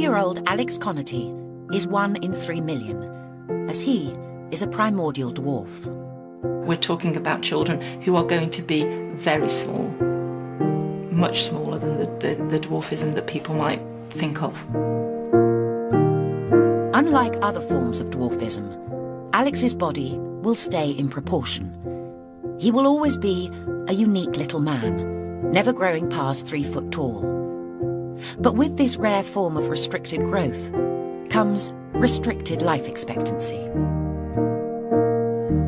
2-year-old Alex Connerty is 1 in 3 million, as he is a primordial dwarf. We're talking about children who are going to be very small, much smaller than the dwarfism that people might think of. Unlike other forms of dwarfism, Alex's body will stay in proportion. He will always be a unique little man, never growing past 3 foot tall. But with this rare form of restricted growth comes restricted life expectancy.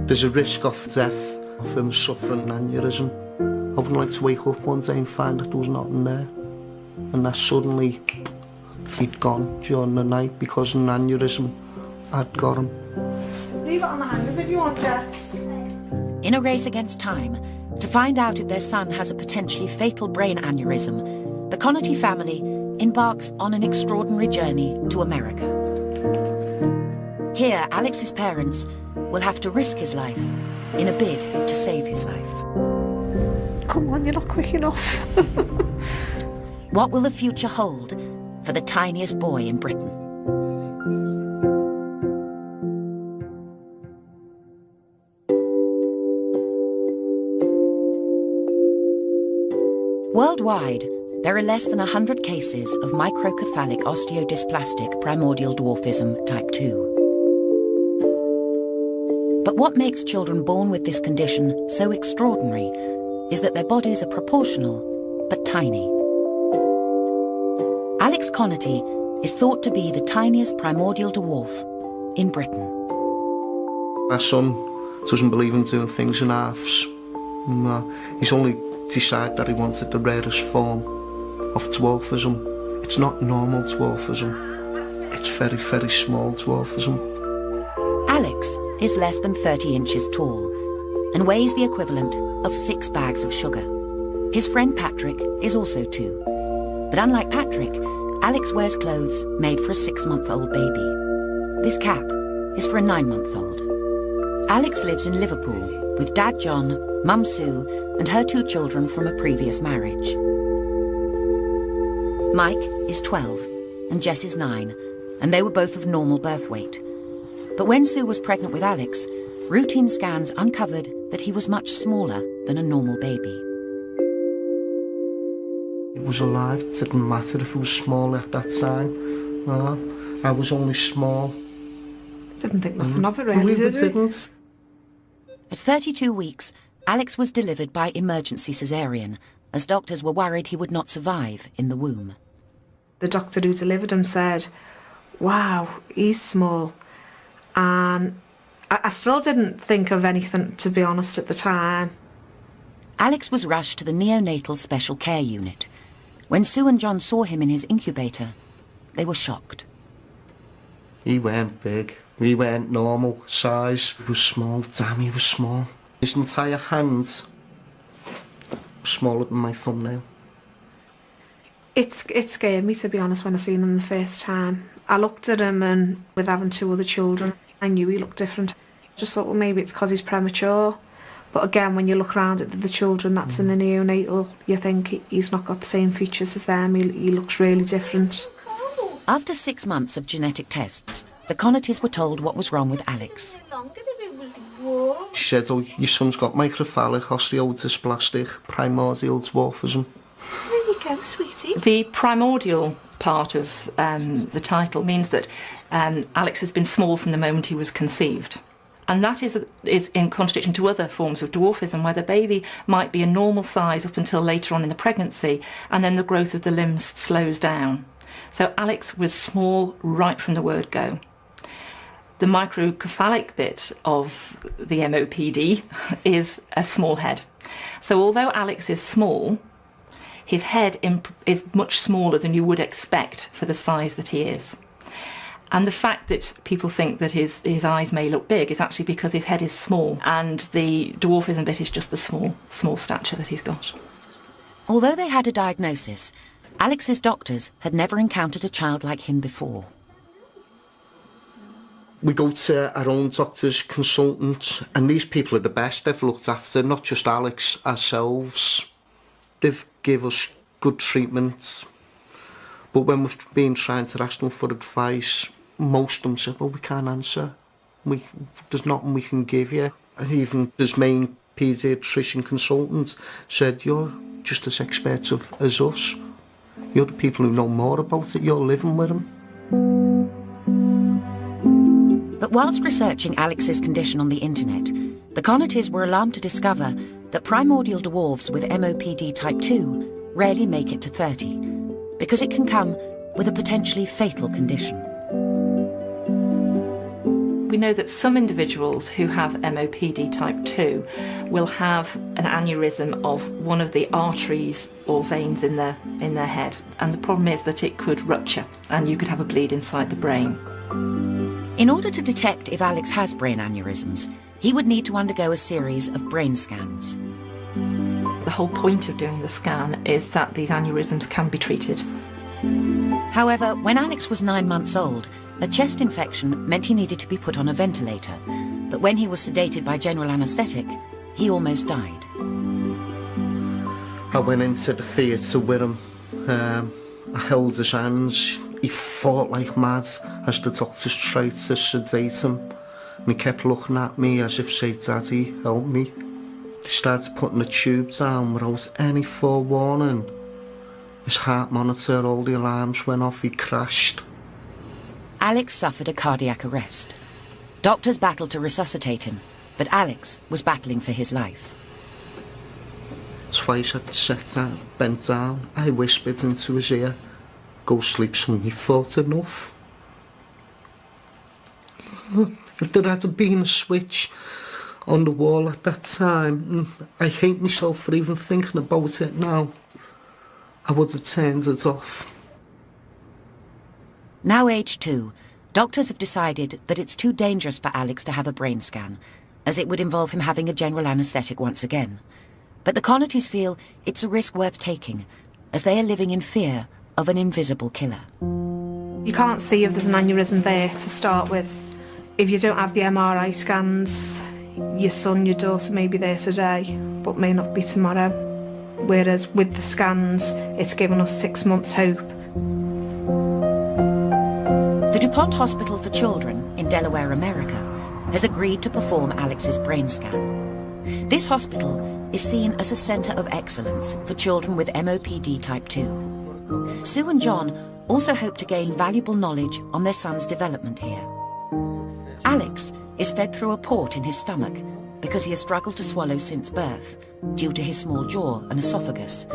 There's a risk of death, of him suffering an aneurysm. I wouldn't like to wake up one day and find that there was nothing there. And that suddenly he'd gone during the night because an aneurysm had got him. Leave it on the hangers if you want, Jess. In a race against time, to find out if their son has a potentially fatal brain aneurysm, the Connerty family embarks on an extraordinary journey to America. Here, Alex's parents will have to risk his life in a bid to save his life. Come on, you're not quick enough. What will the future hold for the tiniest boy in Britain? Worldwide, there are less than 100 cases of microcephalic osteodysplastic primordial dwarfism type 2. But what makes children born with this condition so extraordinary is that their bodies are proportional but tiny. Alex Connerty is thought to be the tiniest primordial dwarf in Britain. My son doesn't believe in doing things in halves. No, he's only decided that he wanted the rarest form of dwarfism. It's not normal dwarfism. It's very, very small dwarfism. Alex is less than 30 inches tall and weighs the equivalent of 6 bags of sugar. His friend Patrick is also 2. But unlike Patrick, Alex wears clothes made for a 6-month-old baby. This cap is for a 9-month-old. Alex lives in Liverpool with Dad John, Mum Sue, and her 2 children from a previous marriage. Mike is 12 and Jess is 9, and they were both of normal birth weight. But when Sue was pregnant with Alex, routine scans uncovered that he was much smaller than a normal baby. It was alive. It didn't matter if it was small at that time. No, I was only small. Didn't think nothing of it, really, did we? Didn't. At 32 weeks, Alex was delivered by emergency caesarean, as doctors were worried he would not survive in the womb. The doctor who delivered him said, "Wow, he's small." And I still didn't think of anything, to be honest, at the time. Alex was rushed to the neonatal special care unit. When Sue and John saw him in his incubator, they were shocked. He weren't big. He weren't normal size. He was small. Damn, he was small. His entire hand was smaller than my thumbnail. It scared me, to be honest, when I seen him the first time. I looked at him, and with having 2 other children, I knew he looked different. Just thought, well, maybe it's because he's premature. But again, when you look around at the children that's in the neonatal, you think he's not got the same features as them. He looks really different. After 6 months of genetic tests, the Connertys were told what was wrong with Alex. She said, "Oh, your son's got microcephalic osteodysplastic primordial dwarfism." There you go, sweetie. The primordial part of the title means that Alex has been small from the moment he was conceived. And that is in contradiction to other forms of dwarfism, where the baby might be a normal size up until later on in the pregnancy, and then the growth of the limbs slows down. So Alex was small right from the word go. The microcephalic bit of the MOPD is a small head. So although Alex is small, his head is much smaller than you would expect for the size that he is. And the fact that people think that his eyes may look big is actually because his head is small, and the dwarfism bit is just the small stature that he's got. Although they had a diagnosis, Alex's doctors had never encountered a child like him before. We go to our own doctors, consultants, and these people are the best. They've looked after not just Alex, ourselves. They've given us good treatments. But when we've been trying to ask them for advice, most of them said, well, we can't answer. There's nothing we can give you. And even his main paediatrician consultant said, you're just as experts as us. You're the people who know more about it. You're living with him. But whilst researching Alex's condition on the internet, the Connertys were alarmed to discover that primordial dwarfs with MOPD type 2 rarely make it to 30, because it can come with a potentially fatal condition. We know that some individuals who have MOPD type 2 will have an aneurysm of one of the arteries or veins in their head. And the problem is that it could rupture and you could have a bleed inside the brain. In order to detect if Alex has brain aneurysms, he would need to undergo a series of brain scans. The whole point of doing the scan is that these aneurysms can be treated. However, when Alex was 9 months old, a chest infection meant he needed to be put on a ventilator. But when he was sedated by general anaesthetic, he almost died. I went into the theatre with him. I held his hands. He fought like mad as the doctors tried to sedate him. And he kept looking at me as if, say, Daddy, help me. They started putting the tube down without any forewarning. His heart monitor, all the alarms went off, he crashed. Alex suffered a cardiac arrest. Doctors battled to resuscitate him, but Alex was battling for his life. Twice I sat down, bent down, I whispered into his ear, go sleep son, you fought enough. If there had been a switch on the wall at that time, I hate myself for even thinking about it now. I would have turned it off. Now aged 2, doctors have decided that it's too dangerous for Alex to have a brain scan, as it would involve him having a general anaesthetic once again. But the Connertys feel it's a risk worth taking, as they are living in fear of an invisible killer. You can't see if there's an aneurysm there to start with. If you don't have the MRI scans, your son, your daughter may be there today, but may not be tomorrow. Whereas with the scans, it's given us 6 months' hope. The DuPont Hospital for Children in Delaware, America, has agreed to perform Alex's brain scan. This hospital is seen as a centre of excellence for children with MOPD type 2. Sue and John also hope to gain valuable knowledge on their son's development here. Alex is fed through a port in his stomach because he has struggled to swallow since birth due to his small jaw and esophagus.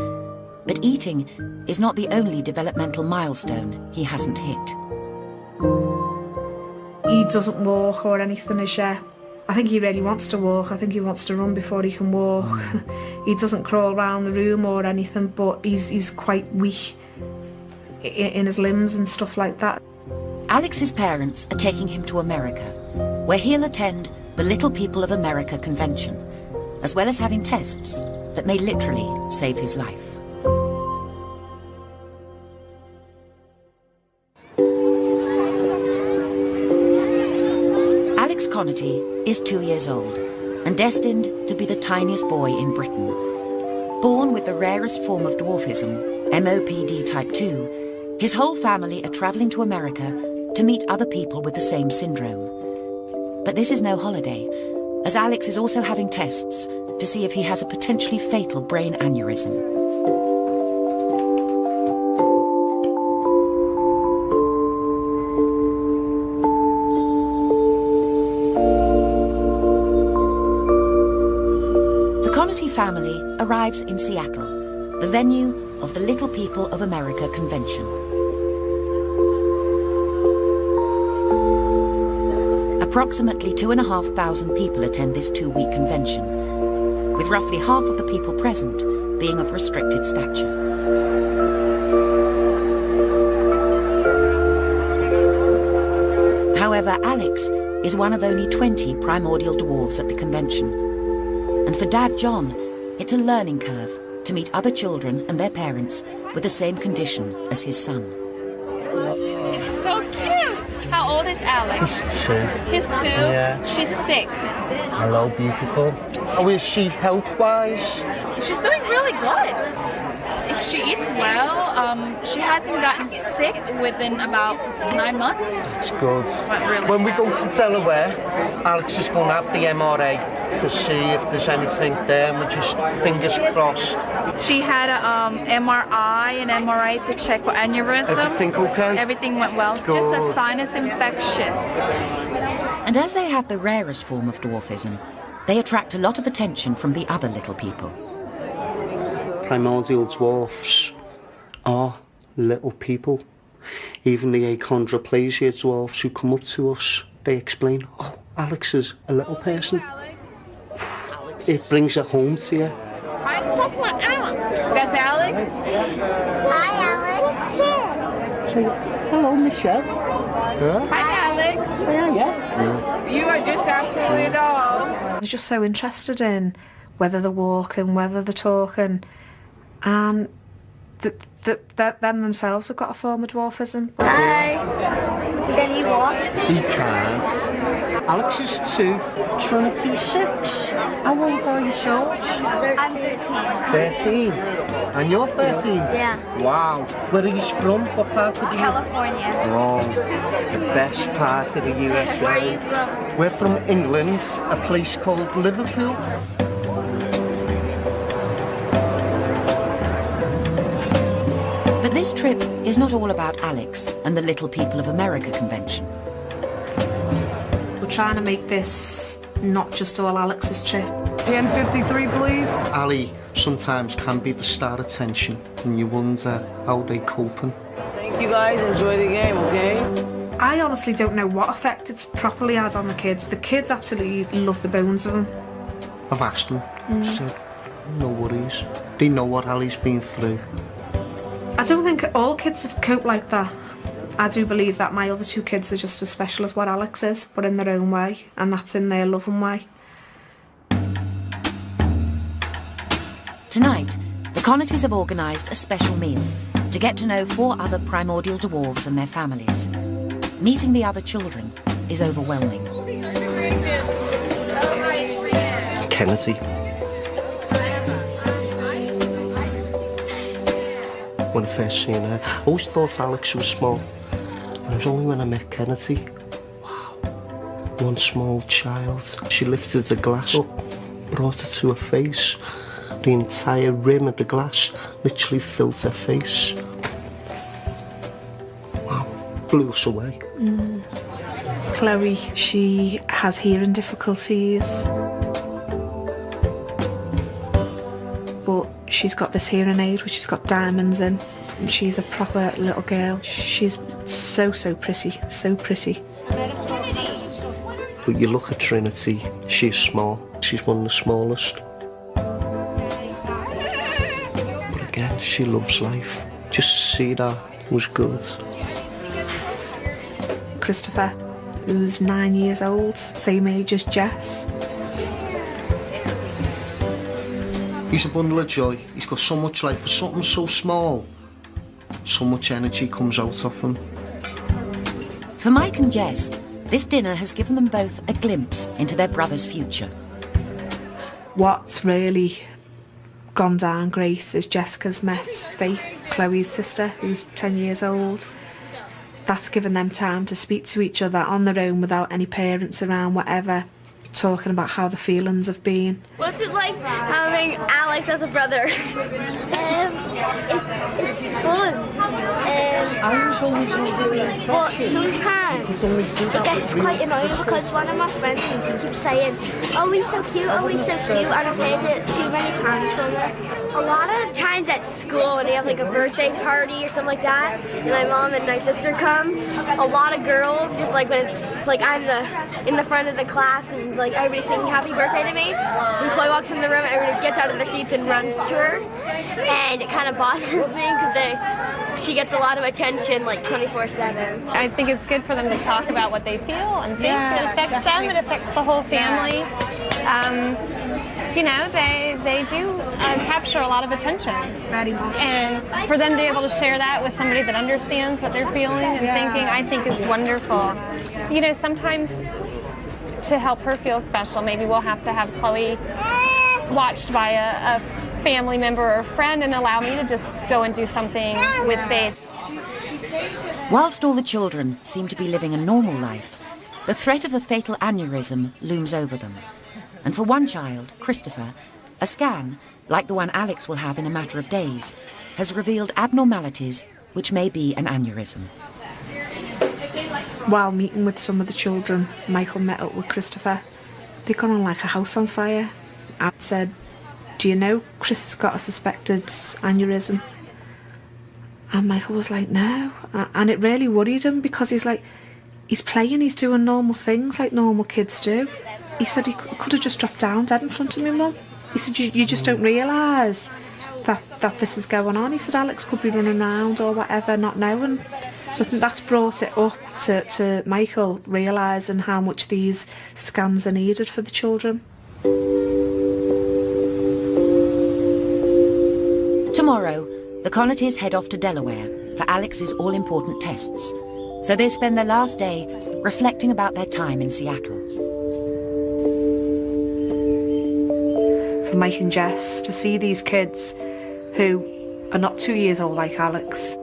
But eating is not the only developmental milestone he hasn't hit. He doesn't walk or anything as yet. I think he really wants to walk. I think he wants to run before he can walk. He doesn't crawl around the room or anything, but he's quite weak in his limbs and stuff like that. Alex's parents are taking him to America, where he'll attend the Little People of America convention, as well as having tests that may literally save his life. Alex Connerty is 2 years old and destined to be the tiniest boy in Britain. Born with the rarest form of dwarfism, MOPD type 2, his whole family are travelling to America to meet other people with the same syndrome. But this is no holiday, as Alex is also having tests to see if he has a potentially fatal brain aneurysm. The Connerty family arrives in Seattle, the venue of the Little People of America convention. Approximately 2,500 people attend this 2-week convention, with roughly half of the people present being of restricted stature. However, Alex is one of only 20 primordial dwarves at the convention. And for Dad John, it's a learning curve to meet other children and their parents with the same condition as his son. He's so cute! How old is Alex? He's 2. He's 2? Yeah. She's 6. Hello, beautiful. How is she health-wise? She's doing really good. She eats well. she hasn't gotten sick within about 9 months. It's good. Really When we go to Delaware, Alex is going to have the MRA to see if there's anything there, and we're just fingers crossed. She had a MRI and MRI to check for aneurysm. Everything okay? Everything went well. It's just a sinus infection. And as they have the rarest form of dwarfism, they attract a lot of attention from the other little people. Primordial dwarfs are little people. Even the achondroplasia dwarfs who come up to us, they explain, oh, Alex is a little person. It brings it home to you. That's not Alex. That's Alex? Hi, Alex. Say, hello, Michelle. Huh? Hi, Alex. Yeah. You are just absolutely a doll. I was just so interested in whether they're walking, whether they're talking, and them themselves have got a form of dwarfism. Hi. Can you walk? He can't. Alex is 2, Trinity 6. How old are yourselves? I'm 13. 13. And you're 13? Yeah. Wow. Where are you from? What part of the California. Oh, the best part of the USA. Where are you from? We're from England, a place called Liverpool. But this trip is not all about Alex and the Little People of America convention. We're trying to make this not just all Alex's trip. 1053, please. Ali sometimes can be the star attention, and you wonder how they're coping. Thank you guys. Enjoy the game, okay? I honestly don't know what effect it's properly had on the kids. The kids absolutely love the bones of him. I've asked them, said, no worries. They know what Ali's been through. I don't think all kids would cope like that. I do believe that my other 2 kids are just as special as what Alex is, but in their own way, and that's in their loving way. Tonight, the Connatys have organised a special meal to get to know 4 other primordial dwarves and their families. Meeting the other children is overwhelming. Kennedy. When I first seen her, I always thought Alex was small. And it was only when I met Kennedy. Wow. One small child. She lifted the glass up, brought it to her face. The entire rim of the glass literally filled her face. Wow. Blew us away. Chloe, she has hearing difficulties. But she's got this hearing aid which has got diamonds in. And she's a proper little girl. She's so pretty, so pretty. But you look at Trinity, she's small. She's one of the smallest. But again, she loves life. Just to see that was good. Christopher, who's 9 years old, same age as Jess. He's a bundle of joy. He's got so much life for something so small. So much energy comes out of him. For Mike and Jess, this dinner has given them both a glimpse into their brother's future. What's really gone down great is Jessica's met Faith, Chloe's sister, who's 10 years old. That's given them time to speak to each other on their own without any parents around, whatever, talking about how the feelings have been. What's it like having Alex as a brother? It's fun. But sometimes it gets quite annoying because one of my friends keeps saying, oh, he's so cute, oh, he's so cute, and I've heard it too many times from her. A lot of times at school when they have like a birthday party or something like that, and my mom and my sister come, a lot of girls, just like when it's like I'm in the front of the class and like everybody's singing happy birthday to me, when Chloe walks in the room, everybody gets out of their seats and runs to her, and it kind of bothers me because she gets a lot of attention like 24/7. I think it's good for them to talk about what they feel and think. It affects them, it affects the whole family. You know, they do capture a lot of attention. Very much. And for them to be able to share that with somebody that understands what they're feeling and thinking, I think is wonderful. You know, sometimes to help her feel special, maybe we'll have to have Chloe watched by a family member or friend and allow me to just go and do something with Faith. Whilst all the children seem to be living a normal life, the threat of a fatal aneurysm looms over them. And for one child, Christopher, a scan, like the one Alex will have in a matter of days, has revealed abnormalities which may be an aneurysm. While meeting with some of the children, Michael met up with Christopher. They'd gone on like a house on fire. I said, "Do you know Chris has got a suspected aneurysm?" And Michael was like, "No." And it really worried him because he's playing, he's doing normal things like normal kids do. He said he could have just dropped down dead in front of me, Mum. He said, you just don't realise that this is going on. He said Alex could be running around or whatever, not knowing. So I think that's brought it up to Michael realising how much these scans are needed for the children. Tomorrow, the Connatys head off to Delaware for Alex's all-important tests. So they spend their last day reflecting about their time in Seattle. For Mike and Jess to see these kids who are not 2 years old like Alex,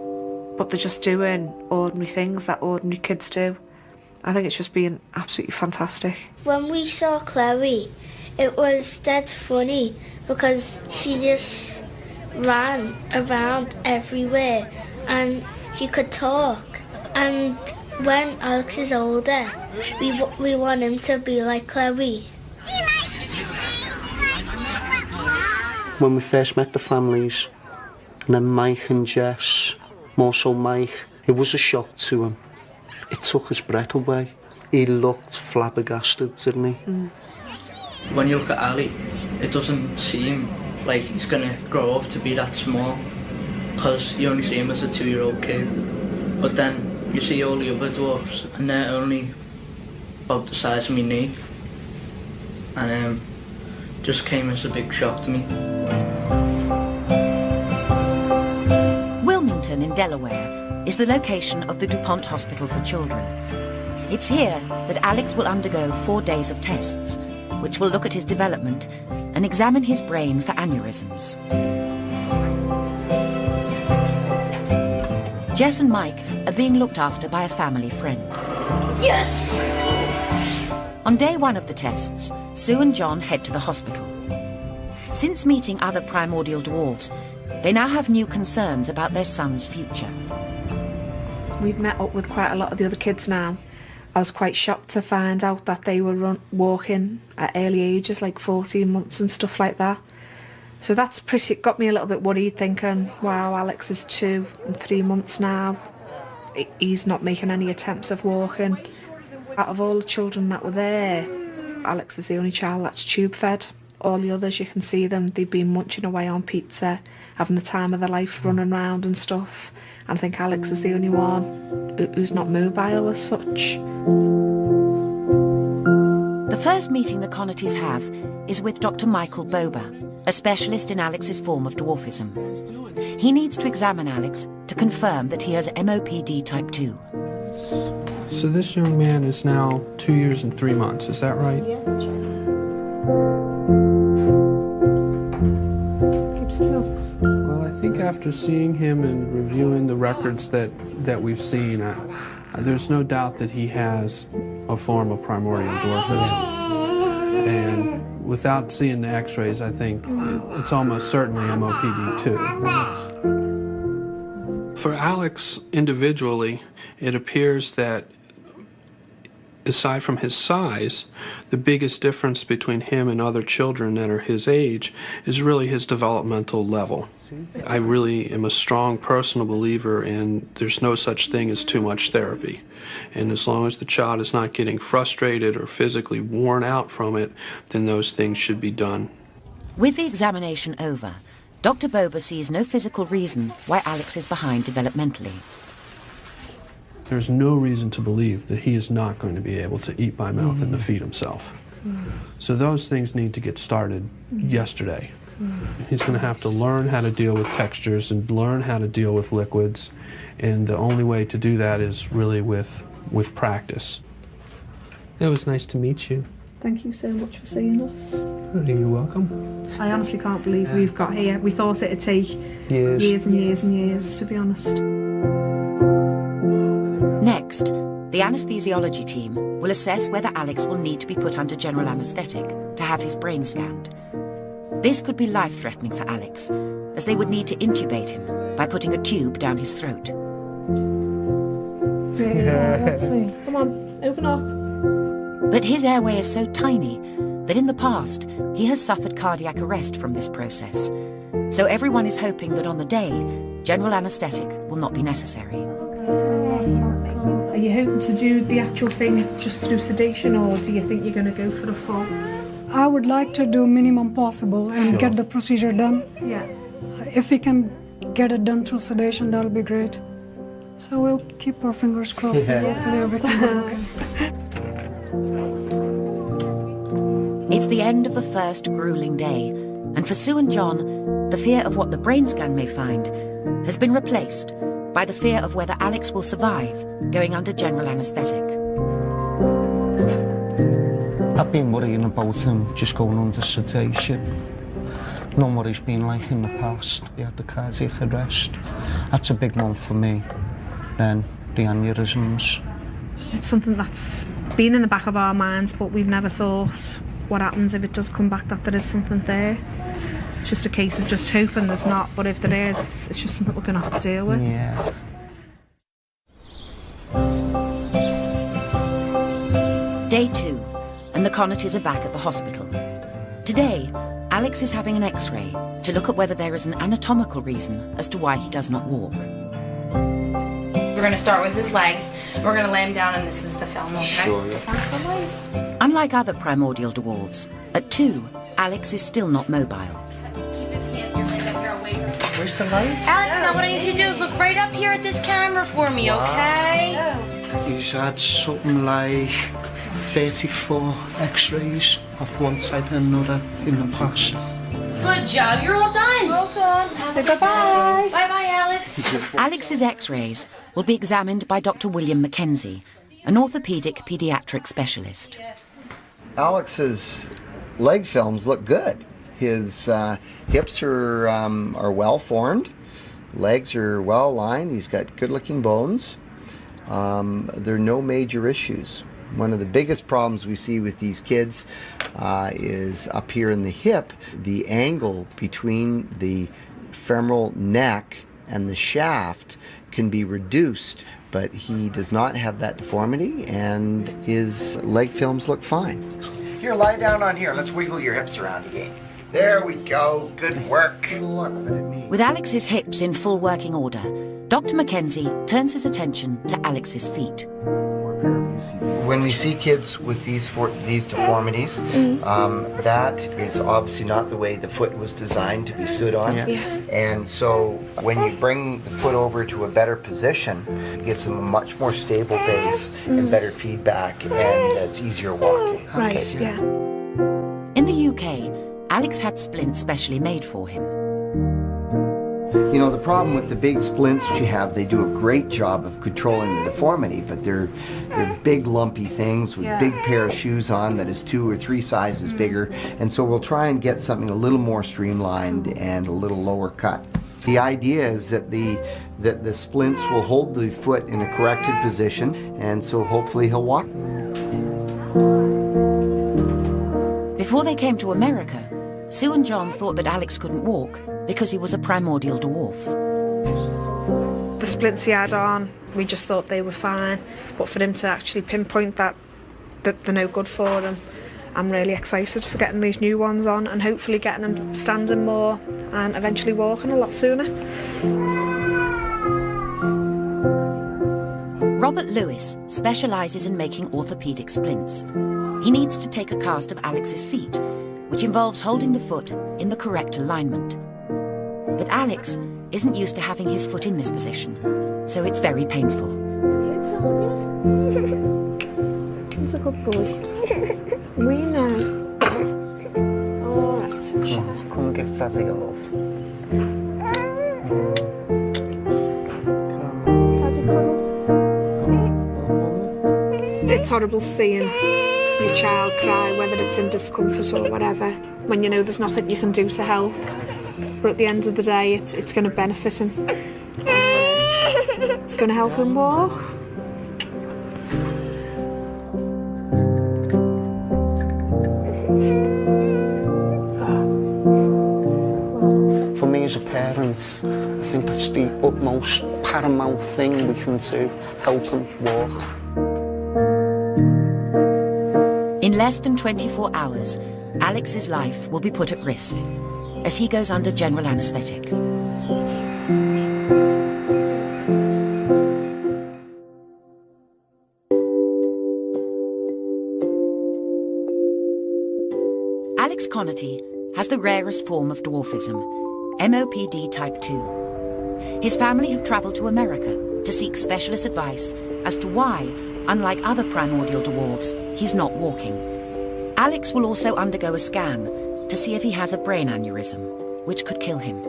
but they're just doing ordinary things that ordinary kids do. I think it's just been absolutely fantastic. When we saw Chloe, it was dead funny because she just ran around everywhere and she could talk. And when Alex is older, we want him to be like Chloe. When we first met the families, and then Mike and Jess, more so Mike, it was a shock to him. It took his breath away. He looked flabbergasted, didn't he? Mm. When you look at Ali, it doesn't seem like he's going to grow up to be that small, because you only see him as a 2-year-old kid. But then you see all the other dwarfs, and they're only about the size of my knee. And just came as a big shock to me. Wilmington in Delaware is the location of the DuPont Hospital for Children. It's here that Alex will undergo 4 days of tests, which will look at his development and examine his brain for aneurysms. Jess and Mike are being looked after by a family friend. Yes! On day 1 of the tests, Sue and John head to the hospital. Since meeting other primordial dwarves, they now have new concerns about their son's future. We've met up with quite a lot of the other kids now. I was quite shocked to find out that they were walking at early ages, like 14 months and stuff like that. So that's got me a little bit worried, thinking, wow, Alex is 2 and 3 months now. He's not making any attempts of walking. Out of all the children that were there, Alex is the only child that's tube fed. All the others, you can see them, they've been munching away on pizza, having the time of their life, running around and stuff. And I think Alex is the only one who's not mobile as such. The first meeting the Connatys have is with Dr. Michael Bober, a specialist in Alex's form of dwarfism. He needs to examine Alex to confirm that he has MOPD type 2. So this young man is now 2 years and 3 months, is that right? Yeah, that's right. Keep still. Well, I think after seeing him and reviewing the records that we've seen, there's no doubt that he has a form of primordial dwarfism. And without seeing the x-rays, I think it's almost certainly MOPD2. For Alex individually, it appears that aside from his size, the biggest difference between him and other children that are his age is really his developmental level. I really am a strong personal believer in there's no such thing as too much therapy. And as long as the child is not getting frustrated or physically worn out from it, then those things should be done. With the examination over, Dr. Bober sees no physical reason why Alex is behind developmentally. There's no reason to believe that he is not going to be able to eat by mouth and to feed himself. So those things need to get started yesterday. He's going to have to learn how to deal with textures and learn how to deal with liquids, and the only way to do that is really with practice. It was nice to meet you. Thank you so much for seeing us. You're welcome. I honestly can't believe we've got here. We thought it'd take years and years and years, to be honest. Next, the anaesthesiology team will assess whether Alex will need to be put under general anaesthetic to have his brain scanned. This could be life-threatening for Alex, as they would need to intubate him by putting a tube down his throat. Yeah, let's see. Come on, open up. But his airway is so tiny that in the past he has suffered cardiac arrest from this process. So everyone is hoping that on the day, general anaesthetic will not be necessary. Are you hoping to do the actual thing just through sedation, or do you think you're going to go for the full? I would like to do minimum possible and get the procedure done. Yeah. If we can get it done through sedation, that'll be great. So we'll keep our fingers crossed and hopefully everything is okay. It's the end of the first grueling day, and for Sue and John, the fear of what the brain scan may find has been replaced by the fear of whether Alex will survive going under general anaesthetic. I've been worrying about him just going under sedation. Knowing what he's been like in the past. He had the cardiac arrest. That's a big one for me. Then the aneurysms. It's something that's been in the back of our minds, but we've never thought what happens if it does come back, that there is something there. It's just a case of just hoping there's not, but if there is, it's just something we're going to have to deal with. Yeah. Day 2, and the Connatys are back at the hospital. Today, Alex is having an X-ray to look at whether there is an anatomical reason as to why he does not walk. We're going to start with his legs. We're going to lay him down, and this is the film, okay? Sure, yeah. Unlike other primordial dwarves, at 2, Alex is still not mobile. Keep his hand, your leg up here away from him. Where's the lights? Alex, now what I need you to do is look right up here at this camera for me, okay? He's had something like 34 X-rays of one type and another in the past. Good job, you're all done. Well done. Say bye-bye. Bye-bye, Alex. Alex's X-rays will be examined by Dr. William Mackenzie, an orthopaedic paediatric specialist. Alex's leg films look good. His hips are well formed, legs are well aligned, he's got good looking bones. There are no major issues. One of the biggest problems we see with these kids is up here in the hip. The angle between the femoral neck and the shaft can be reduced, but he does not have that deformity and his leg films look fine. Here, lie down on here. Let's wiggle your hips around again. There we go. Good work. With Alex's hips in full working order, Dr. Mackenzie turns his attention to Alex's feet. When we see kids with these deformities, that is obviously not the way the foot was designed to be stood on. Yeah. And so when you bring the foot over to a better position, it gives them a much more stable base and better feedback, and it's easier walking. Right, yeah. In the UK, Alex had splints specially made for him. You know, the problem with the big splints you have, they do a great job of controlling the deformity, but they're big lumpy things with big pair of shoes on that is 2 or 3 sizes bigger, and so we'll try and get something a little more streamlined and a little lower cut. The idea is that the splints will hold the foot in a corrected position, and so hopefully he'll walk. Before they came to America, Sue and John thought that Alex couldn't walk because he was a primordial dwarf. The splints he had on, we just thought they were fine, but for him to actually pinpoint that they're no good for him, I'm really excited for getting these new ones on and hopefully getting him standing more and eventually walking a lot sooner. Robert Lewis specialises in making orthopaedic splints. He needs to take a cast of Alex's feet, which involves holding the foot in the correct alignment. But Alex isn't used to having his foot in this position, so it's very painful. He's a good boy. We know. All right, Come and give Tazzy a love. Daddy cuddle. It's horrible seeing your child cry, whether it's in discomfort or whatever, when you know there's nothing you can do to help. But at the end of the day, it's going to benefit him. It's going to help him walk. For me as a parent, I think that's the utmost paramount thing we can do, help him walk. In less than 24 hours, Alex's life will be put at risk as he goes under general anaesthetic. Alex Connerty has the rarest form of dwarfism, MOPD type 2. His family have travelled to America to seek specialist advice as to why, unlike other primordial dwarves, he's not walking. Alex will also undergo a scan to see if he has a brain aneurysm, which could kill him.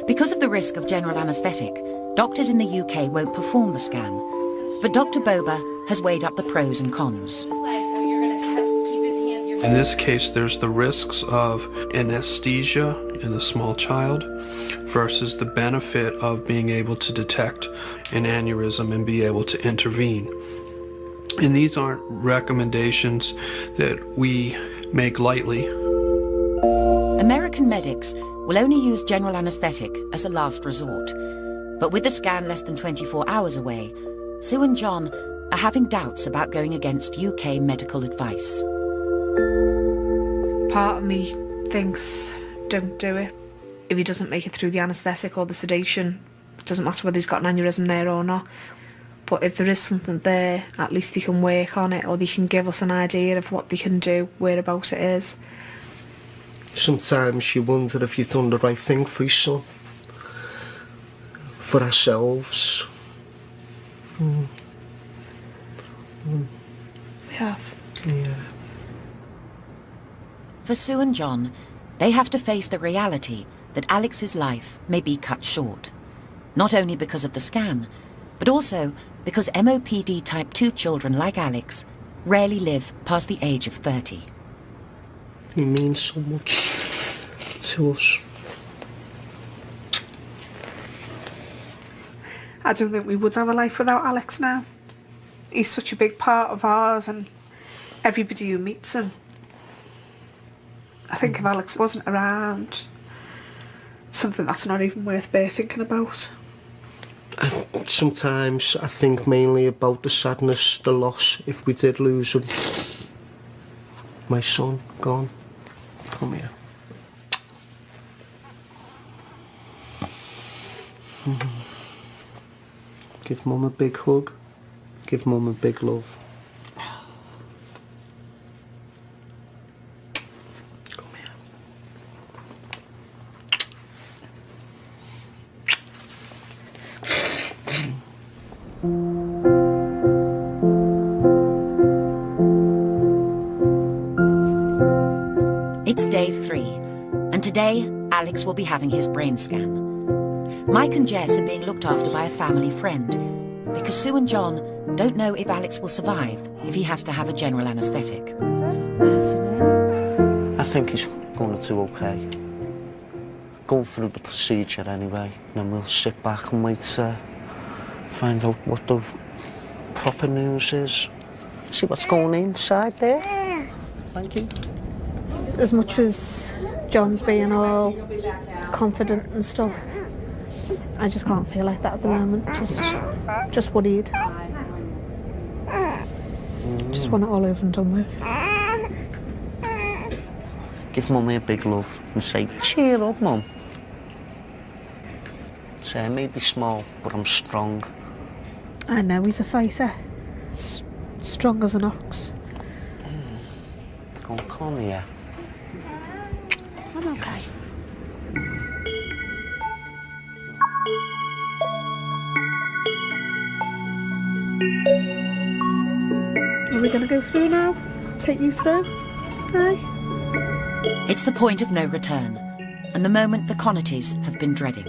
Because of the risk of general anaesthetic, doctors in the UK won't perform the scan, but Dr. Boba has weighed up the pros and cons. In this case, there's the risks of anesthesia in a small child versus the benefit of being able to detect an aneurysm and be able to intervene. And these aren't recommendations that we make lightly. American medics will only use general anaesthetic as a last resort. But with the scan less than 24 hours away, Sue and John are having doubts about going against UK medical advice. Part of me thinks, don't do it. If he doesn't make it through the anaesthetic or the sedation, it doesn't matter whether he's got an aneurysm there or not. But if there is something there, at least they can work on it, or they can give us an idea of what they can do, whereabouts it is. Sometimes you wonder if you've done the right thing for your son. For ourselves. We have. Yeah. For Sue and John, they have to face the reality that Alex's life may be cut short. Not only because of the scan, but also because MOPD type 2 children like Alex rarely live past the age of 30. He means so much to us. I don't think we would have a life without Alex now. He's such a big part of ours, and everybody who meets him. I think if Alex wasn't around, something that's not even worth thinking about. Sometimes I think mainly about the sadness, the loss, if we did lose him. My son, gone. Come here. Give Mum a big hug. Give Mum a big love. It's day 3, and today Alex will be having his brain scan. Mike and Jess are being looked after by a family friend because Sue and John don't know if Alex will survive if he has to have a general anaesthetic. I think he's going to do okay. Going through the procedure anyway, and then we'll sit back and wait to find out what the proper news is. See what's going inside there. Thank you. As much as John's being all confident and stuff, I just can't feel like that at the moment. Just worried. Just want it all over and done with. Give Mummy a big love and say, cheer up, Mum. Say, I may be small, but I'm strong. I know he's a fighter. Strong as an ox. Go on, come here. I'm okay. Are we going to go through now? Take you through? Aye. It's the point of no return, and the moment the Connertys have been dreading,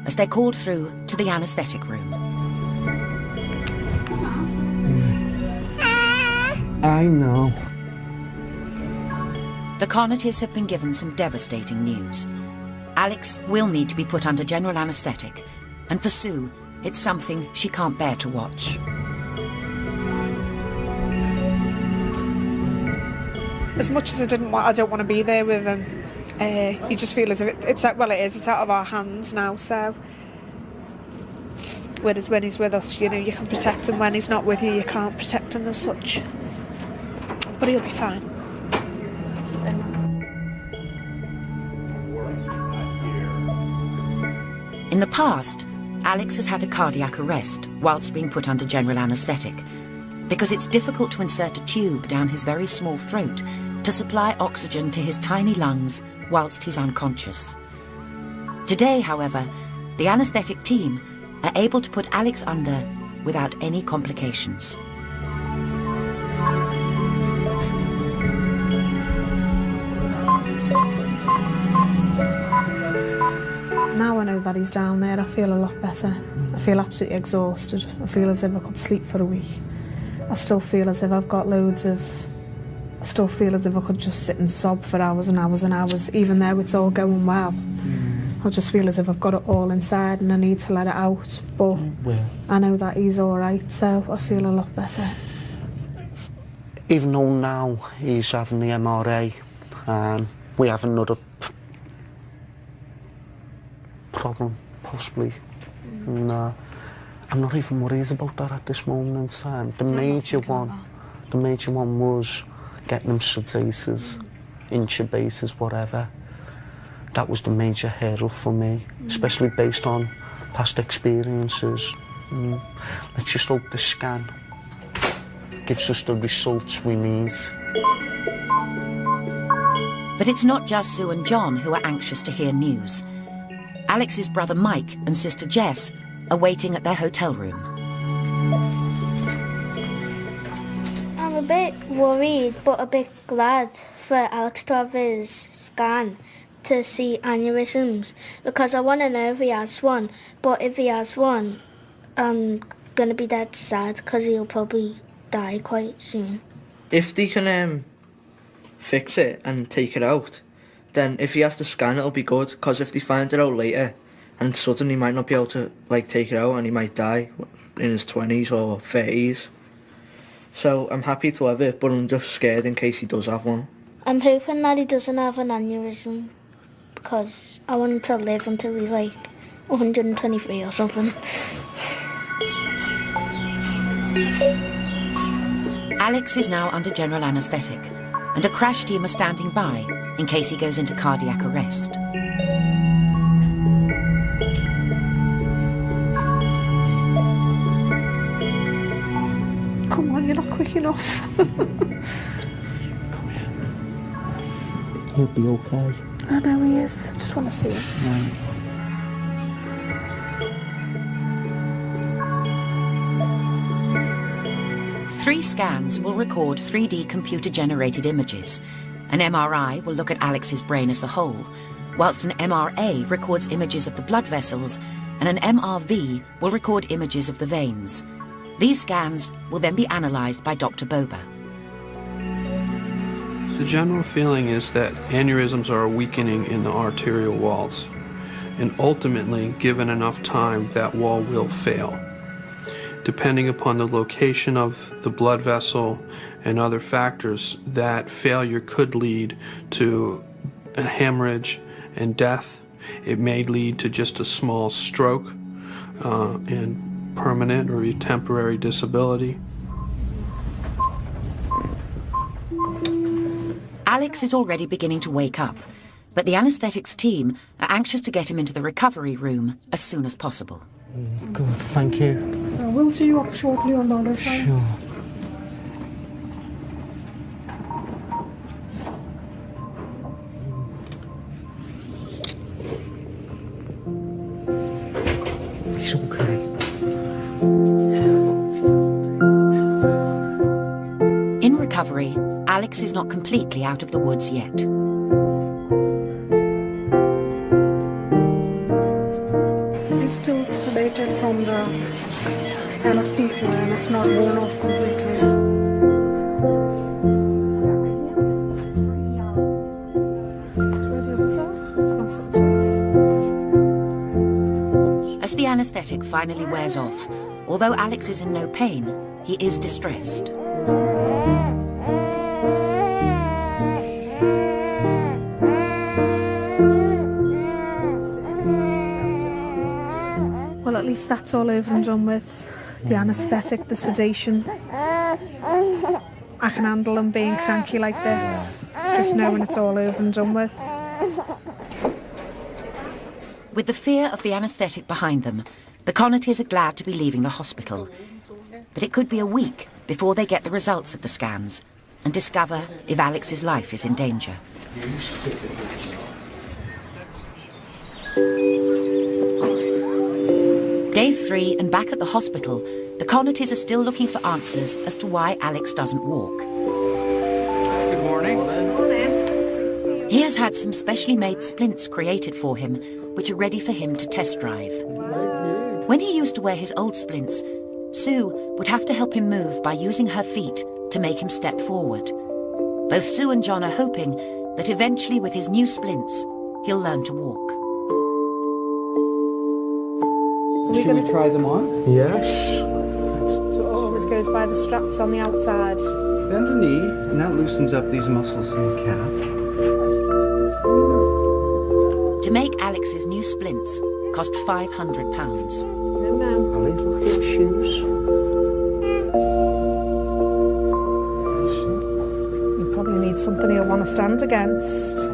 as they're called through to the anaesthetic room. I know. The Carnatys have been given some devastating news. Alex will need to be put under general anaesthetic, and for Sue, it's something she can't bear to watch. As much as I don't want to be there with him. You just feel as if it's out of our hands now. So when he's with us, you know, you can protect him. When he's not with you, you can't protect him as such. But he'll be fine. In the past, Alex has had a cardiac arrest whilst being put under general anaesthetic, because it's difficult to insert a tube down his very small throat to supply oxygen to his tiny lungs whilst he's unconscious. Today, however, the anaesthetic team are able to put Alex under without any complications. Now I know that he's down there, I feel a lot better. I feel absolutely exhausted. I feel as if I could sleep for a week. I still feel as if I've got I still feel as if I could just sit and sob for hours and hours and hours, even though it's all going well. I just feel as if I've got it all inside and I need to let it out. But I know that he's all right, so I feel a lot better. Even though now he's having the MRA, we have another problem, possibly. And, I'm not even worried about that at this moment in time. The major one was getting him sedated, intubated, whatever. That was the major hurdle for me, especially based on past experiences. Let's just hope the scan gives us the results we need. But it's not just Sue and John who are anxious to hear news. Alex's brother Mike and sister Jess are waiting at their hotel room. I'm a bit worried, but a bit glad for Alex to have his scan to see aneurysms, because I want to know if he has one. But if he has one, I'm going to be dead sad, because he'll probably die quite soon. If they can fix it and take it out, then if he has to scan, it'll be good, because if they find it out later, and suddenly he might not be able to take it out and he might die in his 20s or 30s. So I'm happy to have it, but I'm just scared in case he does have one. I'm hoping that he doesn't have an aneurysm, because I want him to live until he's like 123 or something. Alex is now under general anaesthetic, and a crash team are standing by in case he goes into cardiac arrest. Come on, you're not quick enough. Come here. He'll be okay. I know he is. I just want to see him. Three scans will record 3D computer-generated images. An MRI will look at Alex's brain as a whole, whilst an MRA records images of the blood vessels, and an MRV will record images of the veins. These scans will then be analysed by Dr. Boba. The general feeling is that aneurysms are weakening in the arterial walls, and ultimately, given enough time, that wall will fail. Depending upon the location of the blood vessel and other factors, that failure could lead to a hemorrhage and death. It may lead to just a small stroke and permanent or temporary disability. Alex is already beginning to wake up, but the anaesthetics team are anxious to get him into the recovery room as soon as possible. Good, thank you. We'll see you up shortly on the other side. Sure. He's okay. In recovery, Alex is not completely out of the woods yet. He's still sedated from the anesthesia and it's not worn off completely. As the anaesthetic finally wears off, although Alex is in no pain, he is distressed. Well, at least that's all over and done with. The anaesthetic, the sedation. I can handle him being cranky like this, just knowing it's all over and done with. With the fear of the anaesthetic behind them, the Connatys are glad to be leaving the hospital. But it could be a week before they get the results of the scans and discover if Alex's life is in danger. Day 3 and back at the hospital, the Connatys are still looking for answers as to why Alex doesn't walk. Good morning. He has had some specially made splints created for him, which are ready for him to test drive. When he used to wear his old splints, Sue would have to help him move by using her feet to make him step forward. Both Sue and John are hoping that eventually with his new splints, he'll learn to walk. Should we try them on? Yes. So it always goes by the straps on the outside. Bend the knee, and that loosens up these muscles in the calf. To make Alex's new splints cost £500. No. Ali, look at your shoes. You probably need something he'll want to stand against.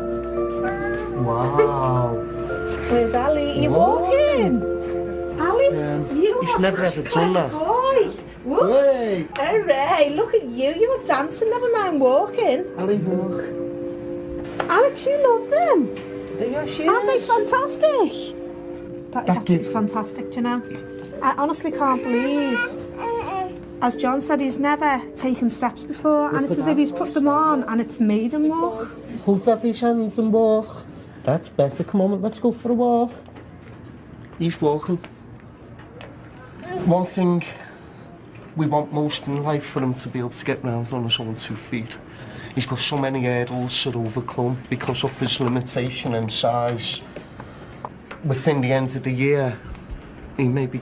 Wow. Where's Ali? Are you walking? Ali, you He's are never such ever a done clever that. boy. Whoops. Hey. Hooray, look at you. You're dancing, never mind walking. Ali, walk. Alex, you love them. They are shoes. Aren't they fantastic? That is absolutely fantastic, do you know? I honestly can't believe, as John said, he's never taken steps before, and it's as if he's put them on and it's made him walk. Hold out his hands and walk. That's better. Come on, let's go for a walk. He's walking. One thing we want most in life for him to be able to get round on his own 2 feet. He's got so many hurdles to overcome because of his limitation in size. Within the end of the year, he may be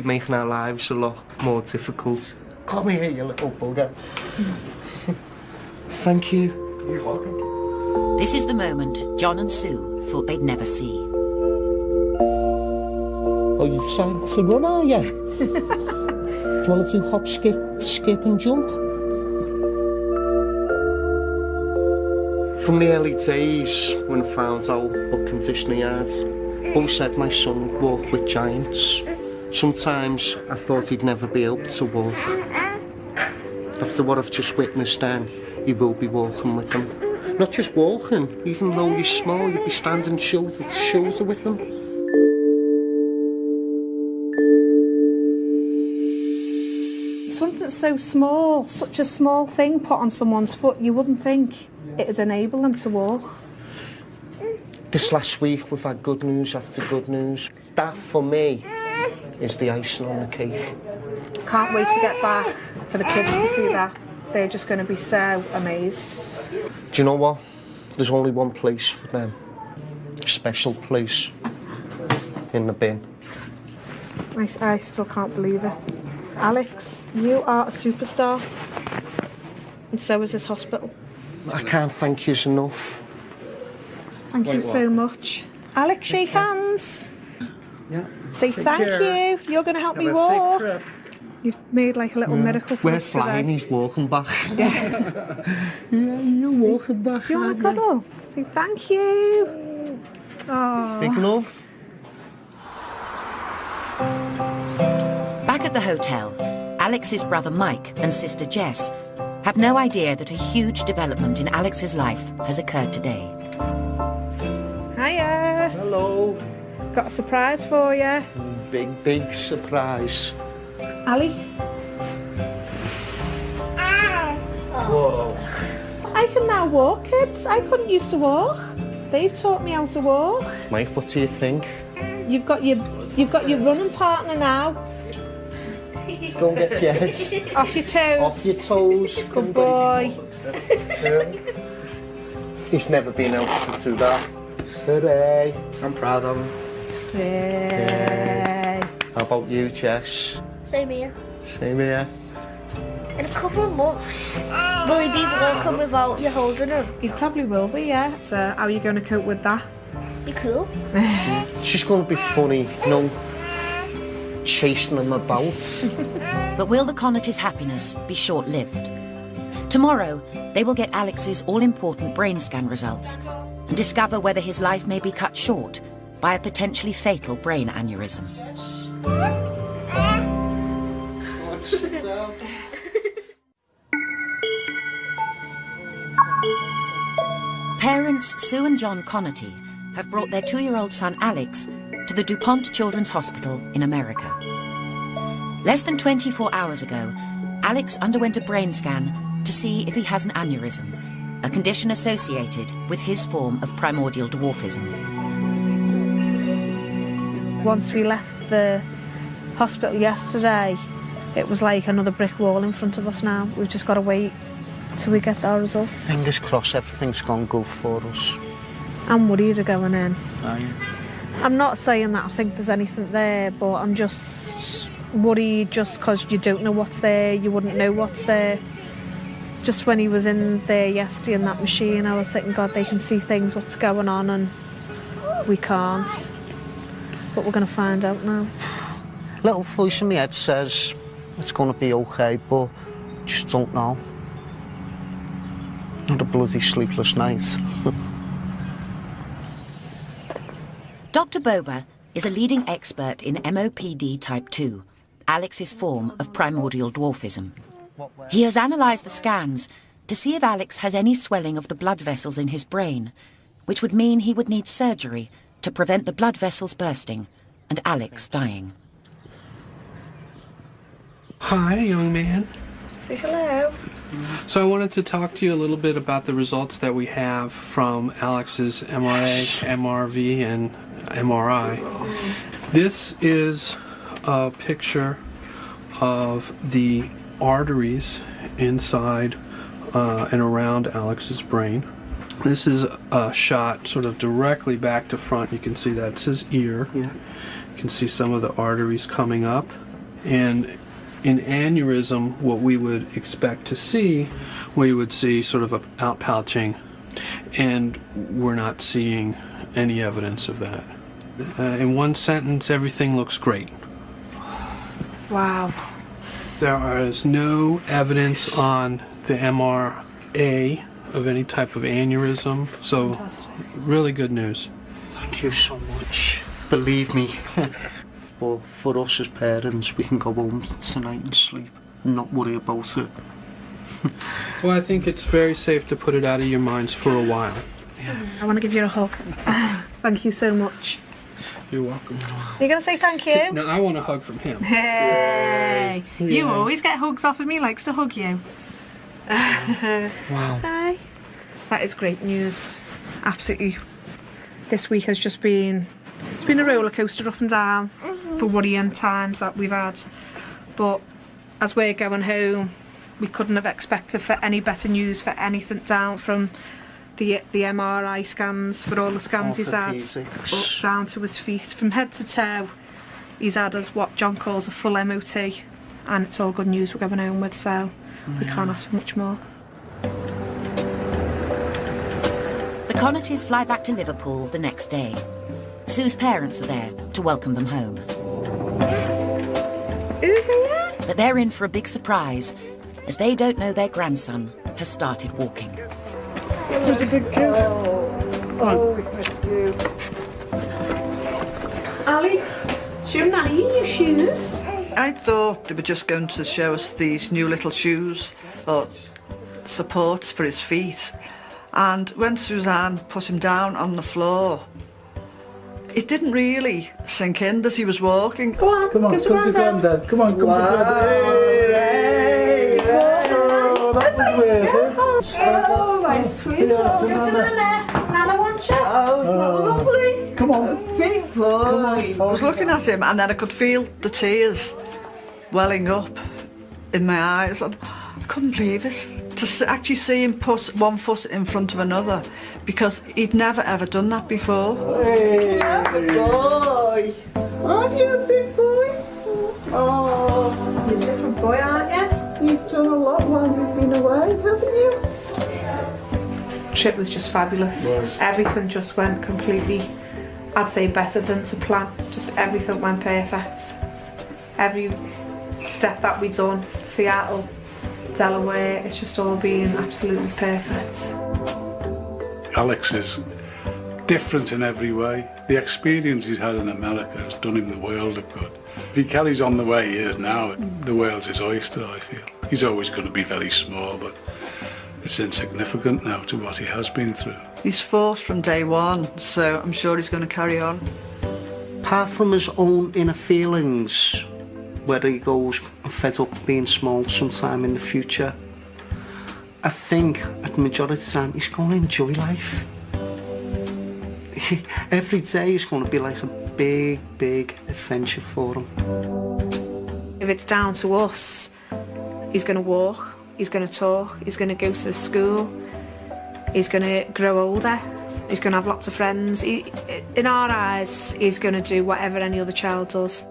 making our lives a lot more difficult. Come here, you little bugger. Thank you. You're welcome. This is the moment John and Sue thought they'd never see. Oh, you decided to run, are you? Do you want to do hop, skip and jump? From the early days, when I found out what condition he had, I always said my son would walk with giants. Sometimes I thought he'd never be able to walk. After what I've just witnessed then, he will be walking with them. Not just walking, even though he's small, you'll be standing shoulder to shoulder with him. Something so small, such a small thing put on someone's foot, you wouldn't think it'd enable them to walk. This last week we've had good news after good news. That for me is the icing on the cake. Can't wait to get back for the kids to see that. They're just going to be so amazed. Do you know what? There's only one place for them. A special place. In the bin. I still can't believe it. Alex, you are a superstar. And so is this hospital. I can't thank you enough. Thank you so much. Alex, shake hands. Yeah. Say thank you. You're going to help me walk. You've made like a little miracle for us today. We're flying, he's walking back. Yeah. Yeah, you're walking back. You want a cuddle? Say thank you. Oh. Big love. Back at the hotel, Alex's brother Mike and sister Jess have no idea that a huge development in Alex's life has occurred today. Hiya. Hello. Got a surprise for you. Big, big surprise. Ali? Whoa. I can now walk, kids. I couldn't used to walk. They've taught me how to walk. Mike, what do you think? You've got your running partner now. Don't get your head. Off your toes. Off your toes. Good boy. He's never been able to do that. Hooray. I'm proud of him. Yay. How about you, Jess? Same here. Same here. In a couple of months, will he be walking without you holding him? He probably will be, yeah. So how are you going to cope with that? Be cool. It's just going to be funny, you know, chasing him about. But will the Connaughty's happiness be short-lived? Tomorrow, they will get Alex's all-important brain scan results and discover whether his life may be cut short by a potentially fatal brain aneurysm. Parents Sue and John Connaughty have brought their 2-year-old son Alex to the DuPont Children's Hospital in America. Less than 24 hours ago, Alex underwent a brain scan to see if he has an aneurysm, a condition associated with his form of primordial dwarfism. Once we left the hospital yesterday, it was like another brick wall in front of us now. We've just got to wait till we get our results. Fingers crossed everything's gone good for us. I'm worried of going in. Are you? I'm not saying that I think there's anything there, but I'm just worried just because you don't know what's there, you wouldn't know what's there. Just when he was in there yesterday in that machine, I was thinking, God, they can see things, what's going on, and we can't. But we're going to find out now. Little voice in my head says it's going to be okay, but just don't know. Not a bloody sleepless night. Dr. Boba is a leading expert in MOPD type 2, Alex's form of primordial dwarfism. He has analysed the scans to see if Alex has any swelling of the blood vessels in his brain, which would mean he would need surgery to prevent the blood vessels bursting and Alex dying. Hi, young man. Say hello. So I wanted to talk to you a little bit about the results that we have from Alex's MRA, MRV, and MRI. This is a picture of the arteries inside and around Alex's brain. This is a shot sort of directly back to front. You can see that's his ear. Yeah. You can see some of the arteries coming up. And in aneurysm, what we would expect to see, we would see sort of an outpouching, and we're not seeing any evidence of that. In one sentence, everything looks great. Wow. There is no evidence on the MRA of any type of aneurysm, so fantastic. Really good news. Thank you so much. Believe me. But for us as parents, we can go home tonight and sleep and not worry about it. Well, I think it's very safe to put it out of your minds for a while. Yeah. I want to give you a hug. Thank you so much. You're welcome. You're going to say thank you? No, I want a hug from him. Hey! Yeah. You always get hugs off of me, likes to hug you. Wow. Hi. That is great news. Absolutely. This week has just been, it's been a roller coaster up and down for worrying times that we've had. But as we're going home, we couldn't have expected for any better news for anything down from the MRI scans, for all the scans he's had, up down to his feet. From head to toe, he's had us what John calls a full MOT, and it's all good news we're going home with, so we can't ask for much more. The Connaughtys fly back to Liverpool the next day. Sue's parents are there to welcome them home. But they're in for a big surprise, as they don't know their grandson has started walking. There's a big kiss. Thank you. Ali, should Nanny in your shoes? I thought they were just going to show us these new little shoes or supports for his feet. And when Suzanne put him down on the floor, it didn't really sink in that he was walking. Go on, come to Grandad. Come on, come to Grandad. Hey, that was weird. Oh, my sweet boy. Nana wants you. Oh, isn't that lovely? Come on. Big boy. I was looking at him and then I could feel the tears welling up in my eyes and I couldn't believe it. to actually see him put one foot in front of another, because he'd never ever done that before. Hey, good boy. Aren't you a big boy? Oh, you're a different boy, aren't you? You've done a lot while you've been away, haven't you? Trip was just fabulous. Everything just went completely, I'd say, better than to plan. Just everything went perfect. Every step that we'd done, Seattle, Delaware, it's just all been absolutely perfect. Alex is different in every way. The experience he's had in America has done him the world of good. If he carries on the way he is now, the world's his oyster, I feel. He's always going to be very small, but it's insignificant now to what he has been through. He's fought from day one, so I'm sure he's going to carry on. Apart from his own inner feelings, whether he goes fed up being small sometime in the future, I think at the majority of the time he's going to enjoy life. Every day is going to be like a big, big adventure for him. If it's down to us, he's going to walk, he's going to talk, he's going to go to school, he's going to grow older, he's going to have lots of friends. In our eyes, he's going to do whatever any other child does.